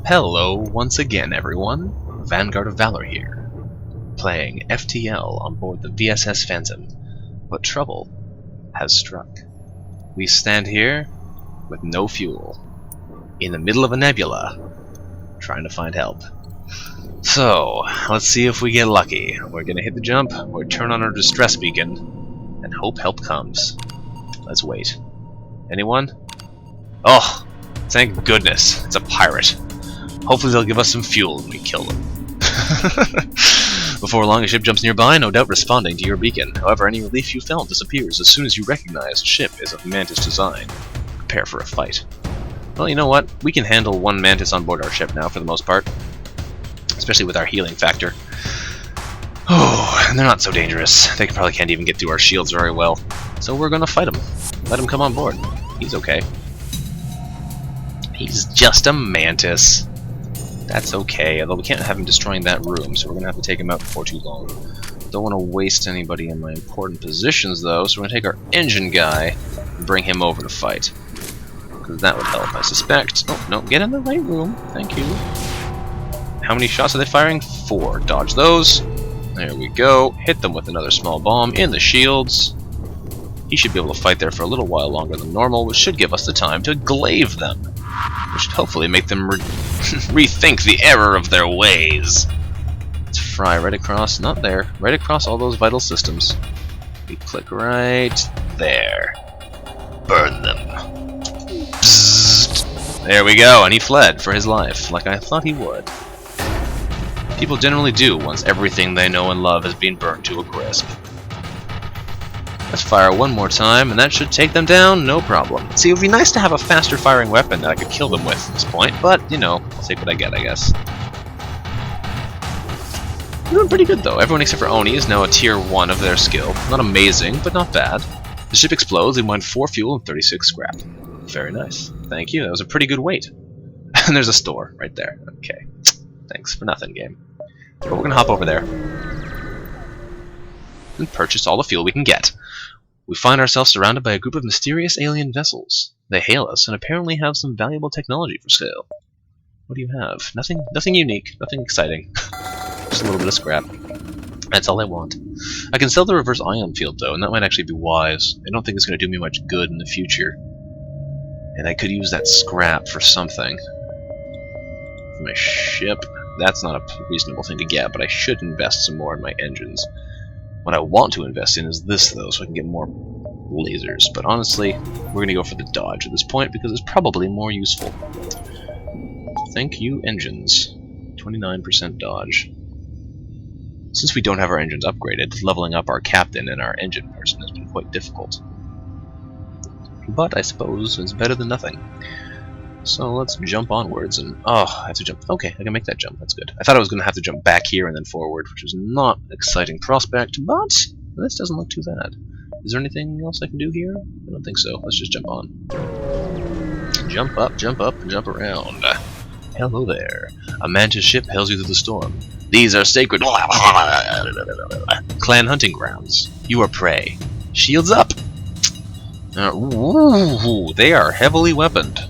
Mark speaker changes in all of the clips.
Speaker 1: Hello once again, everyone. Vanguard of Valor here, playing FTL on board the VSS Phantom. But trouble has struck. We stand here with no fuel, in the middle of a nebula, trying to find help. So, let's see if we get lucky. We're gonna hit the jump, or turn on our distress beacon, and hope help comes. Let's wait. Anyone? Oh, thank goodness, it's a pirate. Hopefully they'll give us some fuel when we kill them. Before long, a ship jumps nearby, no doubt responding to your beacon. However, any relief you felt disappears as soon as you recognize the ship is of Mantis design. Prepare for a fight. Well, you know what? We can handle one Mantis on board our ship now, for the most part. Especially with our healing factor. Oh, and they're not so dangerous. They probably can't even get through our shields very well. So we're gonna fight him. Let him come on board. He's okay. He's just a Mantis. That's okay, although we can't have him destroying that room, so we're gonna have to take him out before too long. Don't want to waste anybody in my important positions, though, so we're gonna take our engine guy and bring him over to fight. Because that would help, I suspect. Oh, no, get in the right room. Thank you. How many shots are they firing? 4. Dodge those. There we go. Hit them with another small bomb in the shields. He should be able to fight there for a little while longer than normal, which should give us the time to glaive them. Which should hopefully make them rethink the error of their ways. Let's fry right across, not there, right across all those vital systems. We click right there. Burn them. Bzzzt. There we go, and he fled for his life, like I thought he would. People generally do once everything they know and love has been burnt to a crisp. Let's fire one more time, and that should take them down, no problem. See, it would be nice to have a faster firing weapon that I could kill them with at this point, but, you know, I'll take what I get, I guess. We're doing pretty good, though. Everyone except for Oni is now a tier 1 of their skill. Not amazing, but not bad. The ship explodes, and won 4 fuel and 36 scrap. Very nice. Thank you, that was a pretty good weight. And there's a store right there. Okay. Thanks for nothing, game. But we're gonna hop over there and purchase all the fuel we can get. We find ourselves surrounded by a group of mysterious alien vessels. They hail us and apparently have some valuable technology for sale. What do you have? Nothing unique, nothing exciting. Just a little bit of scrap. That's all I want. I can sell the reverse ion field though, and that might actually be wise. I don't think it's going to do me much good in the future. And I could use that scrap for something. For my ship. That's not a reasonable thing to get, but I should invest some more in my engines. What I want to invest in is this, though, so I can get more lasers. But honestly, we're going to go for the dodge at this point, because it's probably more useful. Thank you, engines. 29% dodge. Since we don't have our engines upgraded, leveling up our captain and our engine person has been quite difficult. But I suppose it's better than nothing. So let's jump onwards, and oh, I have to jump. Okay, I can make that jump, that's good. I thought I was going to have to jump back here and then forward, which is not an exciting prospect, but this doesn't look too bad. Is there anything else I can do here? I don't think so. Let's just jump on. Jump up, and jump around. Hello there. A Mantis ship hails you through the storm. These are sacred clan hunting grounds. You are prey. Shields up! Ooh, they are heavily weaponed.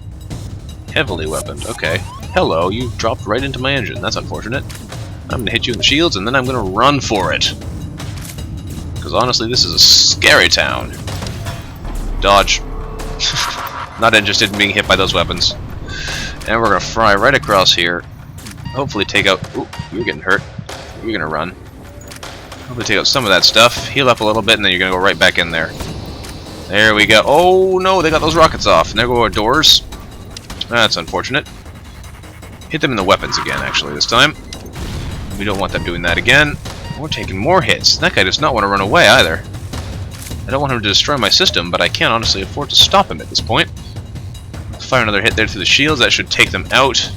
Speaker 1: Heavily weaponed, okay. Hello, you dropped right into my engine. That's unfortunate. I'm gonna hit you in the shields, and then I'm gonna run for it. Because honestly, this is a scary town. Dodge. Not interested in being hit by those weapons. And we're gonna fry right across here. Hopefully take out... Ooh, you're getting hurt. You're gonna run. Hopefully take out some of that stuff. Heal up a little bit, and then you're gonna go right back in there. There we go. Oh no, they got those rockets off. And there go our doors. That's unfortunate. Hit them in the weapons again, actually, this time. We don't want them doing that again. We're taking more hits. That guy does not want to run away, either. I don't want him to destroy my system, but I can't honestly afford to stop him at this point. Fire another hit there through the shields. That should take them out.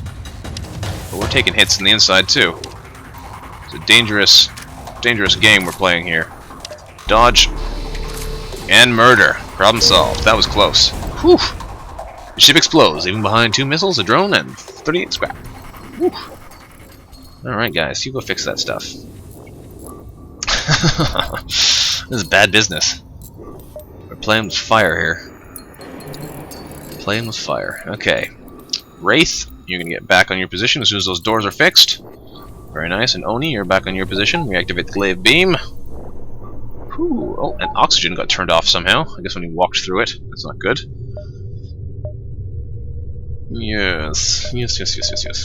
Speaker 1: But we're taking hits on the inside, too. It's a dangerous game we're playing here. Dodge. And murder. Problem solved. That was close. Whew. The ship explodes, leaving behind 2 missiles, a drone, and 38 scrap. Whew. Alright guys, you go fix that stuff. This is bad business. We're playing with fire here. Playing with fire. Okay. Wraith, You're gonna get back on your position as soon as those doors are fixed. Very nice. And Oni, you're back on your position. Reactivate the glaive beam. Whew. Oh, and oxygen got turned off somehow. I guess when he walked through it. That's not good. Yes.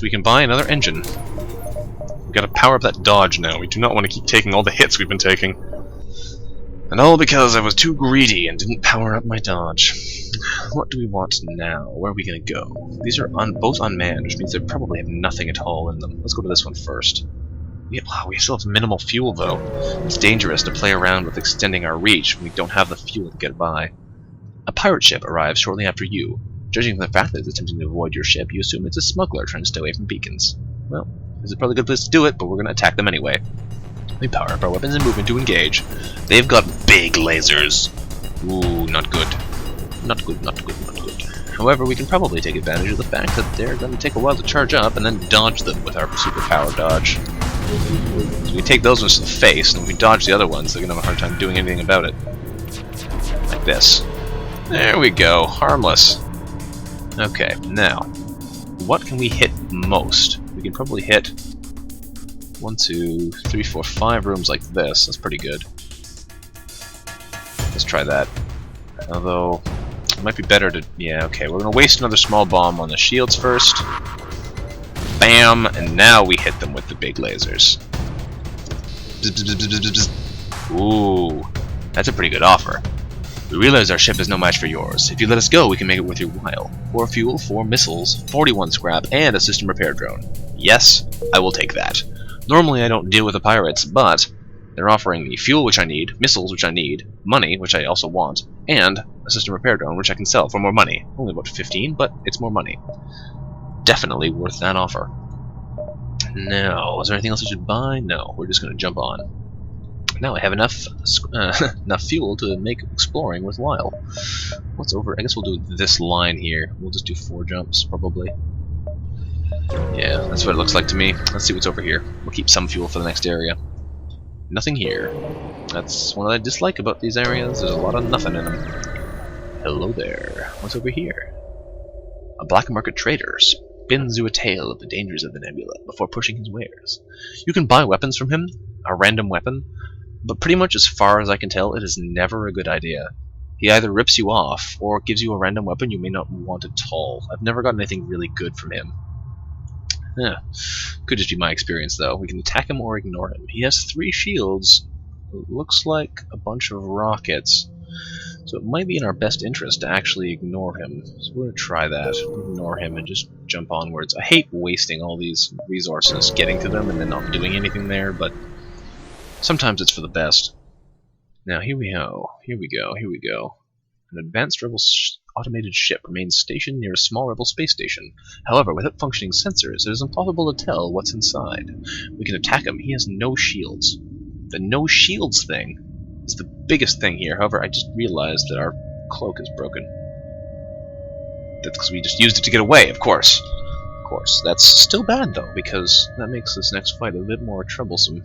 Speaker 1: We can buy another engine. We've got to power up that dodge now. We do not want to keep taking all the hits we've been taking. And all because I was too greedy and didn't power up my dodge. What do we want now? Where are we going to go? These are both unmanned, which means they probably have nothing at all in them. Let's go to this one first. Wow, we still have minimal fuel, though. It's dangerous to play around with extending our reach when we don't have the fuel to get by. A pirate ship arrives shortly after you. Judging from the fact that it's attempting to avoid your ship, you assume it's a smuggler trying to stay away from beacons. Well, this is probably a good place to do it, but we're going to attack them anyway. We power up our weapons and move in to engage. They've got big lasers. Ooh, not good. Not good. However, we can probably take advantage of the fact that they're going to take a while to charge up and then dodge them with our superpower dodge. So we take those ones to the face, and if we dodge the other ones, they're going to have a hard time doing anything about it. Like this. There we go. Harmless. Okay, now, what can we hit most? We can probably hit 1, 2, 3, 4, 5 rooms like this. That's pretty good. Let's try that. Although, it might be better to... Yeah, okay, we're going to waste another small bomb on the shields first. Bam! And now we hit them with the big lasers. Ooh, that's a pretty good offer. We realize our ship is no match for yours. If you let us go, we can make it worth your while. 4 fuel, 4 missiles, 41 scrap, and a system repair drone. Yes, I will take that. Normally I don't deal with the pirates, but they're offering me fuel, which I need, missiles, which I need, money, which I also want, and a system repair drone, which I can sell for more money. Only about 15, but it's more money. Definitely worth that offer. Now, is there anything else I should buy? No, we're just going to jump on. Now I have enough fuel to make exploring worthwhile. What's over? I guess we'll do this line here. We'll just do 4 jumps, probably. Yeah, that's what it looks like to me. Let's see what's over here. We'll keep some fuel for the next area. Nothing here. That's one that I dislike about these areas. There's a lot of nothing in them. Hello there. What's over here? A black market trader spins you a tale of the dangers of the Nebula before pushing his wares. You can buy weapons from him, a random weapon, but pretty much as far as I can tell, it is never a good idea. He either rips you off, or gives you a random weapon you may not want at all. I've never gotten anything really good from him. Could just be my experience, though. We can attack him or ignore him. He has 3 shields. It looks like a bunch of rockets. So it might be in our best interest to actually ignore him. So we're going to try that. Ignore him and just jump onwards. I hate wasting all these resources getting to them and then not doing anything there, but sometimes it's for the best. Now here we go. An advanced rebel automated ship remains stationed near a small rebel space station. However, without functioning sensors, it is impossible to tell what's inside. We can attack him. He has no shields. The no shields thing is the biggest thing here. However, I just realized that our cloak is broken. That's because we just used it to get away, of course. Of course. That's still bad, though, because that makes this next fight a bit more troublesome.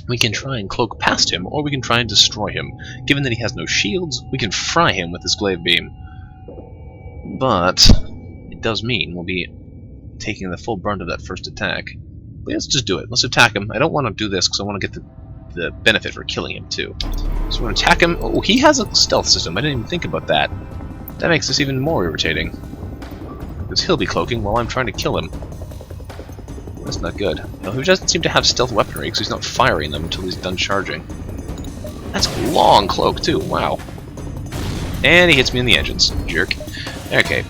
Speaker 1: We can try and cloak past him, or we can try and destroy him. Given that he has no shields, we can fry him with this glaive beam. But it does mean we'll be taking the full brunt of that first attack. But let's just do it. Let's attack him. I don't want to do this because I want to get the benefit for killing him, too. So we're going to attack him. Oh, he has a stealth system. I didn't even think about that. That makes this even more irritating. Because he'll be cloaking while I'm trying to kill him. That's not good. No, he doesn't seem to have stealth weaponry because he's not firing them until he's done charging. That's a long cloak, too. Wow. And he hits me in the engines. Jerk. Okay.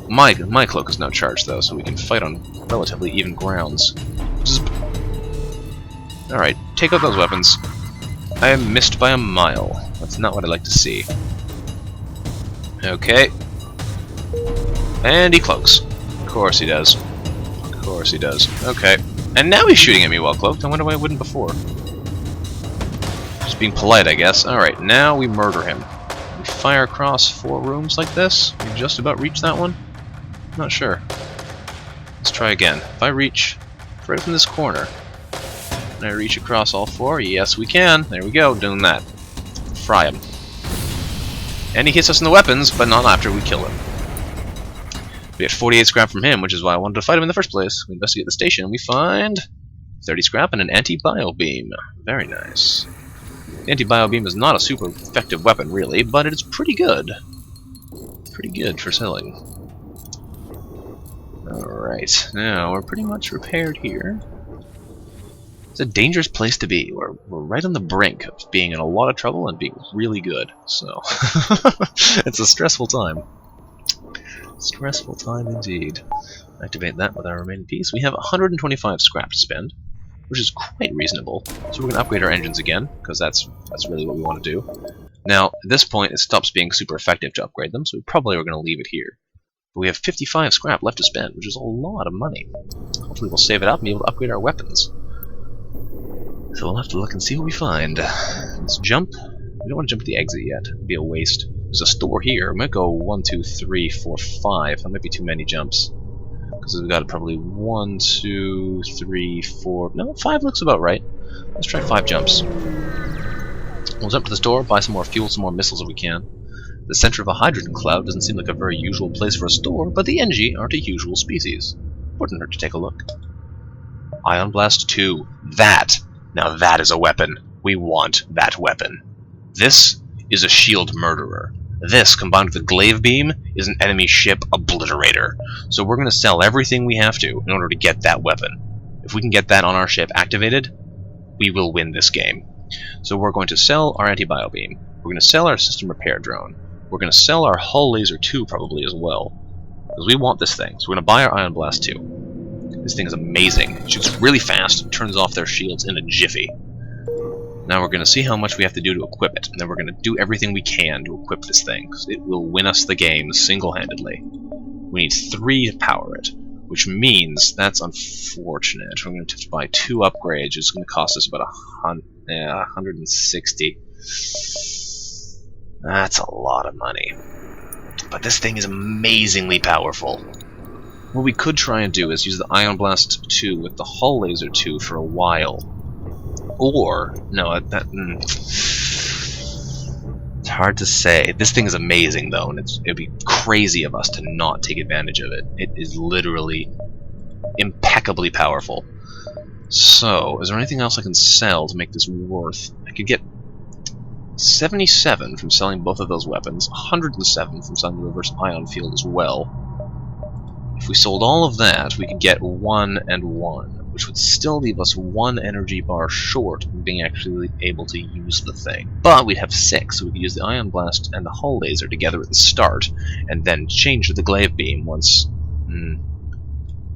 Speaker 1: My cloak is now charged, though, so we can fight on relatively even grounds. Alright, take out those weapons. I am missed by a mile. That's not what I like to see. Okay. And he cloaks. Of course he does. Of course he does. Okay. And now he's shooting at me while cloaked. I wonder why I wouldn't before. Just being polite, I guess. Alright, now we murder him. We fire across 4 rooms like this. We just about reach that one? Not sure. Let's try again. If I reach right from this corner, and I reach across all 4, yes we can. There we go, doing that. Fry him. And he hits us in the weapons, but not after we kill him. We get 48 scrap from him, which is why I wanted to fight him in the first place. We investigate the station, and we find 30 scrap and an anti-bio beam. Very nice. The anti-bio beam is not a super effective weapon, really, but it is pretty good. Pretty good for selling. Alright, now we're pretty much repaired here. It's a dangerous place to be. We're right on the brink of being in a lot of trouble and being really good, so it's a stressful time. Stressful time indeed. Activate that with our remaining piece. We have 125 scrap to spend, which is quite reasonable. So we're going to upgrade our engines again, because that's really what we want to do. Now, at this point, it stops being super effective to upgrade them, so we probably are going to leave it here. But we have 55 scrap left to spend, which is a lot of money. Hopefully we'll save it up and be able to upgrade our weapons. So we'll have to look and see what we find. Let's jump. We don't want to jump to the exit yet. It'd be a waste. There's a store here. I might go 1, 2, 3, 4, 5. That might be too many jumps. Because we've got probably 1, 2, 3, 4... No, 5 looks about right. Let's try 5 jumps. We'll jump to the store, buy some more fuel, some more missiles if we can. The center of a hydrogen cloud doesn't seem like a very usual place for a store, but the NG aren't a usual species. Wouldn't hurt to take a look. Ion Blast 2. That! Now that is a weapon. We want that weapon. This is a shield murderer. This, combined with the glaive beam, is an enemy ship obliterator. So we're going to sell everything we have to in order to get that weapon. If we can get that on our ship activated, we will win this game. So we're going to sell our anti-bio beam. We're going to sell our system repair drone. We're going to sell our hull laser 2 probably as well. Because we want this thing. So we're going to buy our Ion Blast 2. This thing is amazing. It shoots really fast, turns off their shields in a jiffy. Now we're going to see how much we have to do to equip it, and then we're going to do everything we can to equip this thing, because it will win us the game single-handedly. We need 3 to power it, which means that's unfortunate. We're going to have to buy 2 upgrades. It's going to cost us about 160. That's a lot of money. But this thing is amazingly powerful. What we could try and do is use the Ion Blast 2 with the Hull Laser 2 for a while. Or, no, it's hard to say. This thing is amazing, though, and it'd be crazy of us to not take advantage of it. It is literally impeccably powerful. So, is there anything else I can sell to make this worth? I could get 77 from selling both of those weapons, 107 from selling the reverse ion field as well. If we sold all of that, we could get 1 and 1, which would still leave us 1 energy bar short of being actually able to use the thing. But we'd have 6, so we could use the Ion Blast and the Hull Laser together at the start, and then change to the Glaive Beam once... The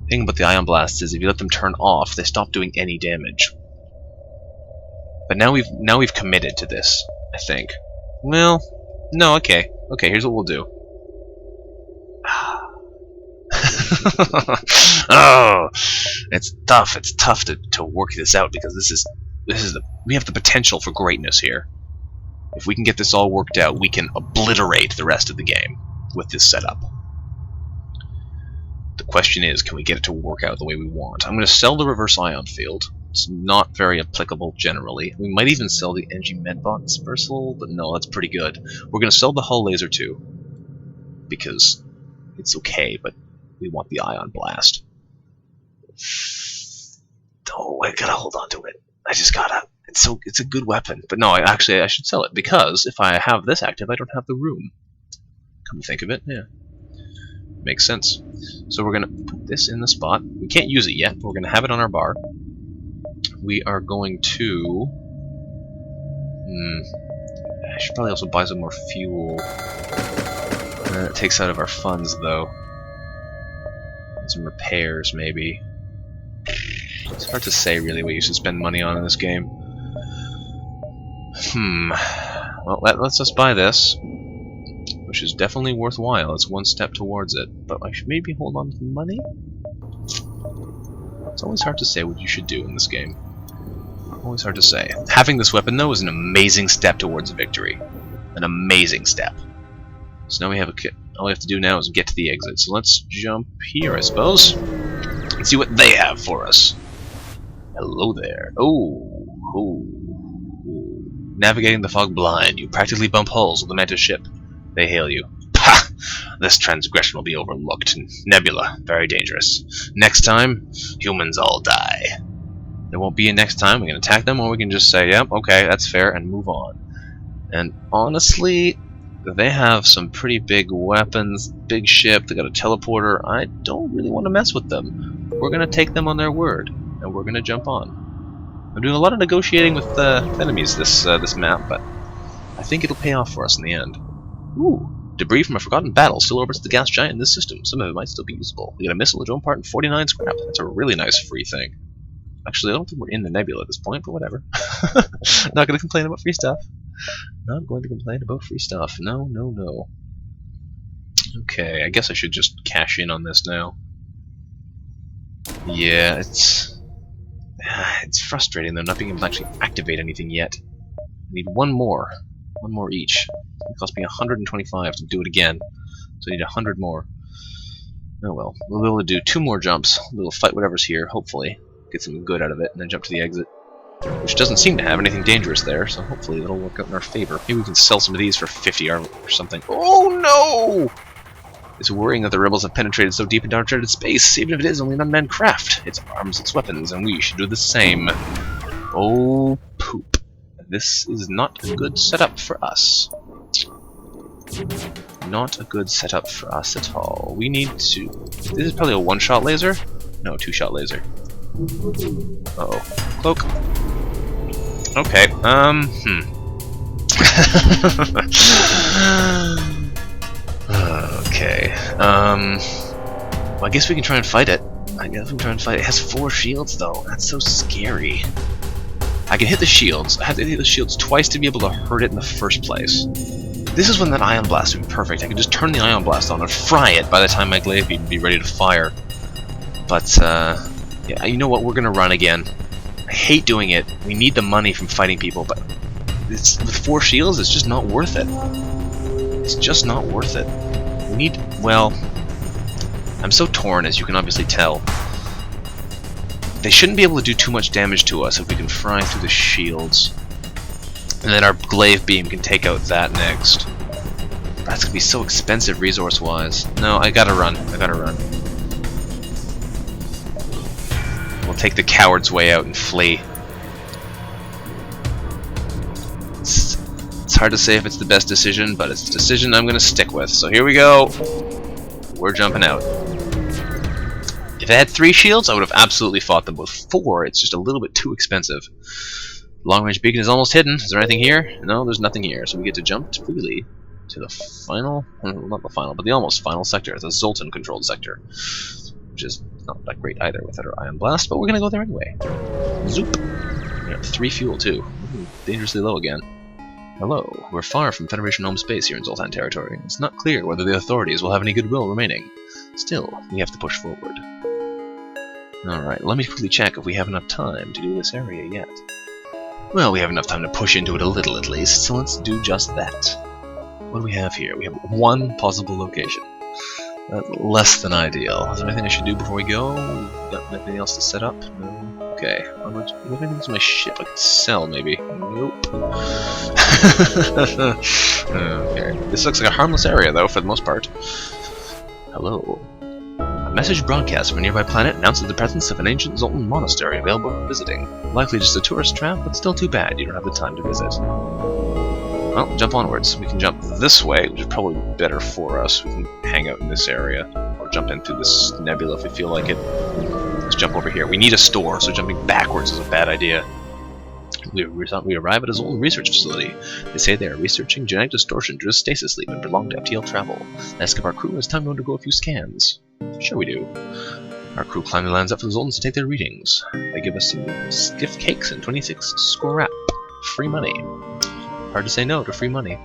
Speaker 1: thing about the Ion Blast is if you let them turn off, they stop doing any damage. But now we've committed to this, I think. Well, no, okay. Okay, here's what we'll do. Oh, it's tough. It's tough to work this out because we have the potential for greatness here. If we can get this all worked out, we can obliterate the rest of the game with this setup. The question is, can we get it to work out the way we want? I'm going to sell the reverse ion field. It's not very applicable generally. We might even sell the NG Medbot dispersal, but no, that's pretty good. We're going to sell the Hull Laser 2 because it's okay, but we want the Ion Blast. Oh, I gotta hold on to it. I just gotta. It's a good weapon. But no, I should sell it, because if I have this active, I don't have the room. Come to think of it, yeah. Makes sense. So we're gonna put this in the spot. We can't use it yet, but we're gonna have it on our bar. We are going to... I should probably also buy some more fuel. That takes out of our funds, though. Some repairs, maybe. It's hard to say, really, what you should spend money on in this game. Well, let's just buy this, which is definitely worthwhile. It's one step towards it, but I should maybe hold on to the money? It's always hard to say what you should do in this game. Always hard to say. Having this weapon, though, is an amazing step towards victory. An amazing step. So now we have a kit. All we have to do now is get to the exit. So let's jump here, I suppose, and see what they have for us. Hello there. Oh. Navigating the fog blind, you practically bump hulls with the Mantis ship. They hail you. Ha! This transgression will be overlooked. Nebula, very dangerous. Next time, humans all die. There won't be a next time. We can attack them, or we can just say, yep, okay, that's fair, and move on. And honestly, they have some pretty big weapons, big ship, they got a teleporter. I don't really want to mess with them. We're going to take them on their word, and we're going to jump on. I'm doing a lot of negotiating with enemies this map, but I think it'll pay off for us in the end. Ooh, debris from a forgotten battle still orbits the gas giant in this system. Some of it might still be usable. We got a missile, a drone part, and 49 scrap. That's a really nice free thing. Actually, I don't think we're in the Nebula at this point, but whatever. Not going to complain about free stuff. Not going to complain about free stuff. No, no, no. Okay, I guess I should just cash in on this now. Yeah, it's frustrating though, not being able to actually activate anything yet. I need one more each. It cost me 125 to do it again, so I need 100 more. Oh well, we'll be able to do 2 more jumps. We'll fight whatever's here, hopefully. Get something good out of it, and then jump to the exit. Which doesn't seem to have anything dangerous there, so hopefully that'll work out in our favor. Maybe we can sell some of these for 50 or something. Oh no! It's worrying that the rebels have penetrated so deep into uncharted space, even if it is only an unmanned craft. Its arms, its weapons, and we should do the same. Oh, poop. This is not a good setup for us. Not a good setup for us at all. We need to... This is probably a one-shot laser? No, 2-shot laser. Uh-oh. Cloak. Okay, okay, well, I guess we can try and fight it. It has 4 shields, though. That's so scary. I can hit the shields. I have to hit the shields twice to be able to hurt it in the first place. This is when that ion blast would be perfect. I could just turn the ion blast on and fry it by the time my glaive would be ready to fire. But, yeah, you know what? We're gonna run again. I hate doing it. We need the money from fighting people, but with 4 shields, it's just not worth it. It's just not worth it. We need... Well, I'm so torn, as you can obviously tell. They shouldn't be able to do too much damage to us if we can fry through the shields. And then our glaive beam can take out that next. That's gonna be so expensive resource-wise. No, I gotta run. We'll take the coward's way out and flee. It's hard to say if it's the best decision, but it's a decision I'm gonna stick with. So here we go. We're jumping out. If I had 3 shields, I would have absolutely fought them. With 4, it's just a little bit too expensive. Long-range beacon is almost hidden. Is there anything here? No, there's nothing here. So we get to jump freely to the final, not the final, but the almost final sector, the Zoltan controlled sector, which is not that great either without our ion blast, but we're gonna go there anyway. Zoop. We have 3 fuel too. Ooh, dangerously low again. Hello. We're far from Federation home space here in Zoltan territory. It's not clear whether the authorities will have any goodwill remaining. Still, we have to push forward. Alright, let me quickly check if we have enough time to do this area yet. Well, we have enough time to push into it a little at least, so let's do just that. What do we have here? We have 1 possible location. That's less than ideal. Is there anything I should do before we go? Got anything else to set up? No? Okay. How much? Do I have anything on my ship I could sell, maybe? Nope. Okay. This looks like a harmless area, though, for the most part. Hello. A message broadcast from a nearby planet announces the presence of an ancient Zoltan monastery available for visiting. Likely just a tourist trap, but still too bad you don't have the time to visit. Well, jump onwards. We can jump this way, which is probably better for us. We can hang out in this area, or jump in through this nebula if we feel like it. Let's jump over here. We need a store, so jumping backwards is a bad idea. We arrive at a Zoltan research facility. They say they are researching genetic distortion due to stasis leak and belong to FTL travel. Ask if our crew has time to undergo a few scans. Sure we do. Our crew climbed the lands up for the Zoltans to take their readings. They give us some stiff cakes and 26 scrap. Free money. Hard to say no to free money.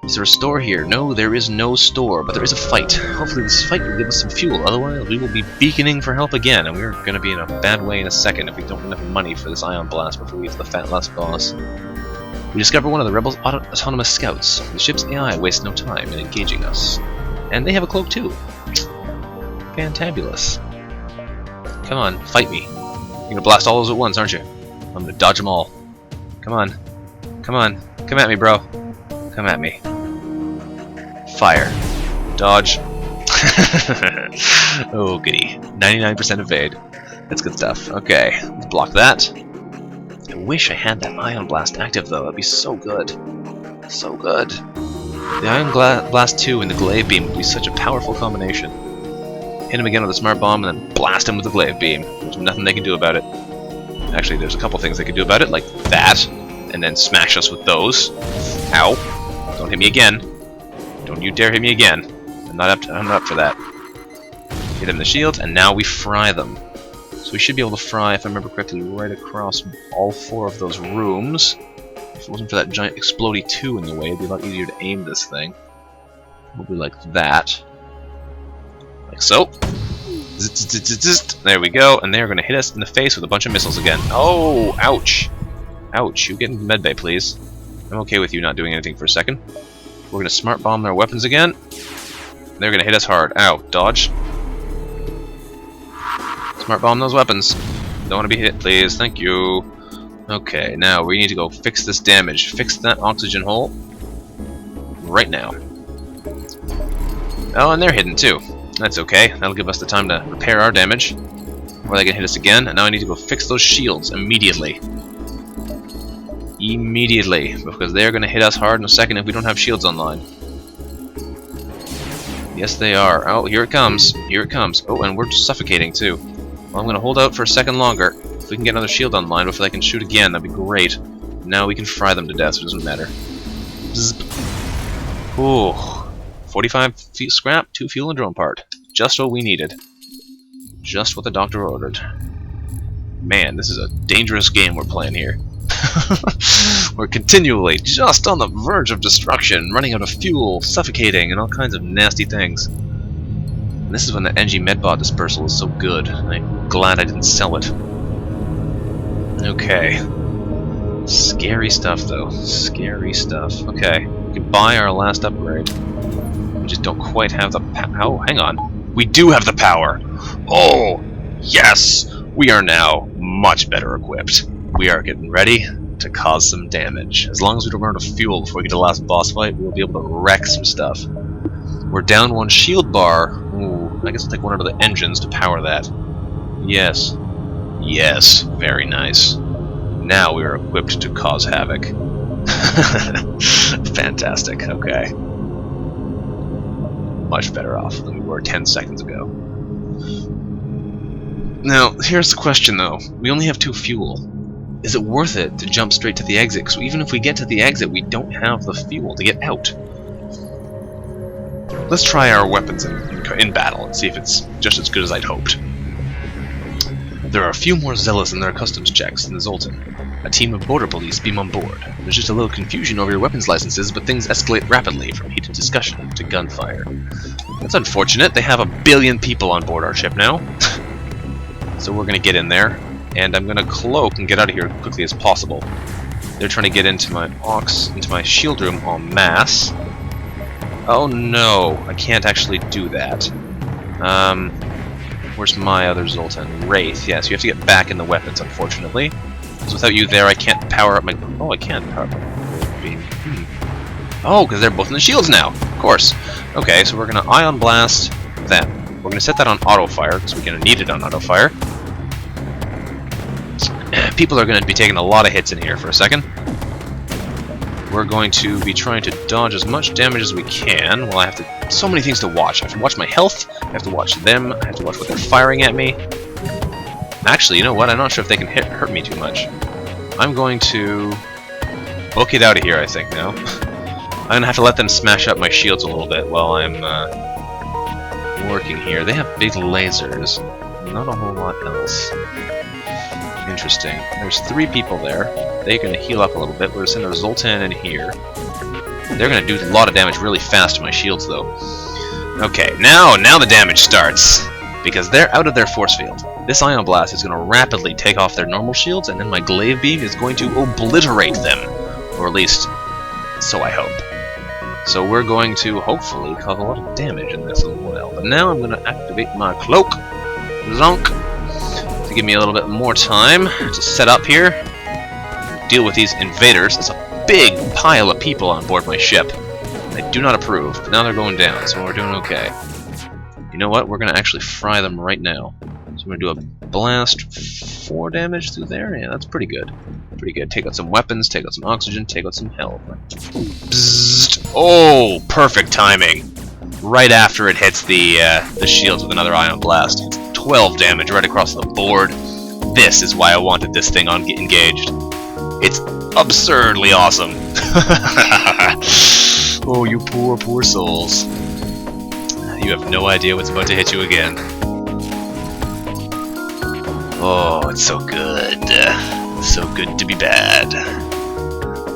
Speaker 1: Is there a store here? No, there is no store, but there is a fight. Hopefully this fight will give us some fuel, otherwise we will be beaconing for help again, and we're going to be in a bad way in a second if we don't have enough money for this ion blast before we get to the fat last boss. We discover one of the rebels' autonomous scouts. The ship's AI wastes no time in engaging us. And they have a cloak too. Fantabulous. Come on, fight me. You're gonna blast all those at once, aren't you? I'm gonna dodge them all. Come on. Come on. Come at me, bro. Come at me. Fire. Dodge. Oh, goody. 99% evade. That's good stuff. Okay, let's block that. I wish I had that Ion Blast active, though. That'd be so good. So good. The Ion Blast 2 and the Glaive Beam would be such a powerful combination. Hit him again with a Smart Bomb, and then blast him with the Glaive Beam. There's nothing they can do about it. Actually, there's a couple things they can do about it, like that, and then smash us with those. Ow. Don't hit me again. Don't you dare hit me again. I'm not up for that. Hit him in the shield, and now we fry them. So we should be able to fry, if I remember correctly, right across all 4 of those rooms. If it wasn't for that giant explodey 2 in the way, it'd be a lot easier to aim this thing. Probably like that. Like so. There we go, and they're going to hit us in the face with a bunch of missiles again. Oh, ouch. Ouch, you get into medbay, please. I'm okay with you not doing anything for a second. We're going to smart bomb their weapons again. They're going to hit us hard. Ow, dodge. Smart bomb those weapons. Don't want to be hit, please. Thank you. Okay, now we need to go fix this damage. Fix that oxygen hole. Right now. Oh, and they're hidden too. That's okay. That'll give us the time to repair our damage. Or they can hit us again. And now I need to go fix those shields immediately. Immediately. Because they're going to hit us hard in a second if we don't have shields online. Yes, they are. Oh, here it comes. Here it comes. Oh, and we're suffocating too. Well, I'm going to hold out for a second longer. If we can get another shield online before they can shoot again, that'd be great. Now we can fry them to death, so it doesn't matter. Bzz. Ooh. 45 scrap, 2 fuel and drone part. Just what we needed. Just what the doctor ordered. Man, this is a dangerous game we're playing here. We're continually just on the verge of destruction, running out of fuel, suffocating, and all kinds of nasty things. And this is when the NG Medbot dispersal is so good. I'm glad I didn't sell it. Okay. Scary stuff, though. Scary stuff. Okay. We can buy our last upgrade. We just don't quite have the oh, hang on. We do have the power! Oh! Yes! We are now much better equipped. We are getting ready to cause some damage. As long as we don't run out of fuel before we get to the last boss fight, we'll be able to wreck some stuff. We're down 1 shield bar. Ooh, I guess I'll take one out of the engines to power that. Yes. Yes, very nice. Now we are equipped to cause havoc. Fantastic, okay. Much better off than we were 10 seconds ago. Now, here's the question though. We only have 2 fuel. Is it worth it to jump straight to the exit? So even if we get to the exit, we don't have the fuel to get out. Let's try our weapons in battle and see if it's just as good as I'd hoped. There are a few more zealous in their customs checks than the Zoltan. A team of border police beam on board. There's just a little confusion over your weapons licenses, but things escalate rapidly from heated discussion to gunfire. That's unfortunate. They have 1 billion people on board our ship now. So we're going to get in there, and I'm going to cloak and get out of here as quickly as possible. They're trying to get into my shield room en masse. Oh no, I can't actually do that. Where's my other Zoltan? Wraith, yes, you have to get back in the weapons, unfortunately. Because without you there, I can't power up my... Oh, I can power up my beam. Oh, because they're both in the shields now, of course. Okay, so we're going to Ion Blast them. We're going to set that on auto-fire, because we're going to need it on auto-fire. People are going to be taking a lot of hits in here for a second. We're going to be trying to dodge as much damage as we can. Well, I have to... So many things to watch. I have to watch my health, I have to watch them, I have to watch what they're firing at me. Actually, you know what? I'm not sure if they can hurt me too much. I'm going to... book it out of here, I think, now. I'm going to have to let them smash up my shields a little bit while I'm working here. They have big lasers. Not a whole lot else. Interesting. There's 3 people there. They're going to heal up a little bit. We're going to send our Zoltan in here. They're going to do a lot of damage really fast to my shields, though. Okay, now the damage starts. Because they're out of their force field. This Ion Blast is going to rapidly take off their normal shields, and then my Glaive Beam is going to obliterate them. Or at least, so I hope. So we're going to, hopefully, cause a lot of damage in this as well. But now I'm going to activate my Cloak. Zonk. To give me a little bit more time to set up here. Deal with these invaders. It's a big pile of people on board my ship. I do not approve, but now they're going down, so we're doing okay. You know what? We're going to actually fry them right now. So we're going to do a blast 4 damage through there. Yeah, that's pretty good. Pretty good. Take out some weapons, take out some oxygen, take out some health. Bzzzt. Oh, perfect timing. Right after it hits the shields with another ion blast. 12 damage right across the board. This is why I wanted this thing engaged. It's absurdly awesome. Oh, you poor, poor souls. You have no idea what's about to hit you again. Oh, it's so good. So good to be bad.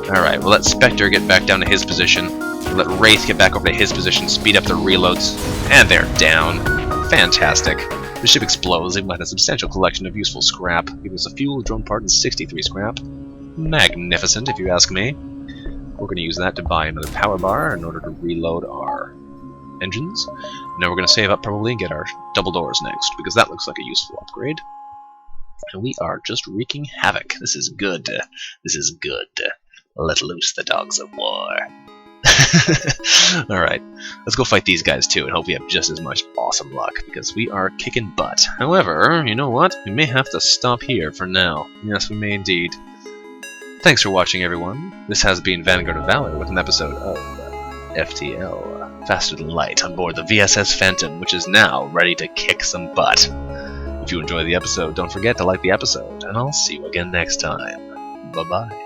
Speaker 1: Alright, we'll let Spectre get back down to his position. We'll let Wraith get back over to his position, speed up their reloads. And they're down. Fantastic. The ship explodes, even with a substantial collection of useful scrap. It was a fuel, drone part, and 63 scrap. Magnificent, if you ask me. We're going to use that to buy another power bar in order to reload our engines. Now we're going to save up probably and get our double doors next, because that looks like a useful upgrade. And we are just wreaking havoc. This is good. This is good. Let loose the dogs of war. Alright, let's go fight these guys too, and hope we have just as much awesome luck, because we are kicking butt. However, you know what? We may have to stop here for now. Yes, we may indeed. Thanks for watching, everyone. This has been Vanguard of Valor with an episode of FTL, Faster Than Light, on board the VSS Phantom, which is now ready to kick some butt. If you enjoyed the episode, don't forget to like the episode, and I'll see you again next time. Bye-bye.